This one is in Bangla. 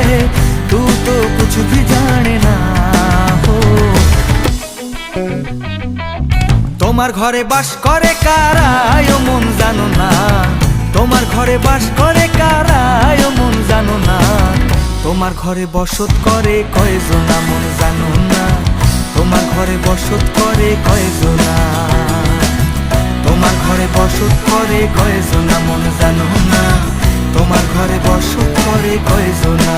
है तू तो कुछ भी जाने ना हो। তোমার ঘরে বাস করে কারা ও মন জানো না, তোমার ঘরে বাস করে কারা ও মন জানো না, তোমার ঘরে বসত করে কয়জনা মন জানো না, তোমার ঘরে বসত করে কয়জনা, তোমার ঘরে বসত করে কয়জনা মন জানো না, তোমার ঘরে বসত করে কয়জনা।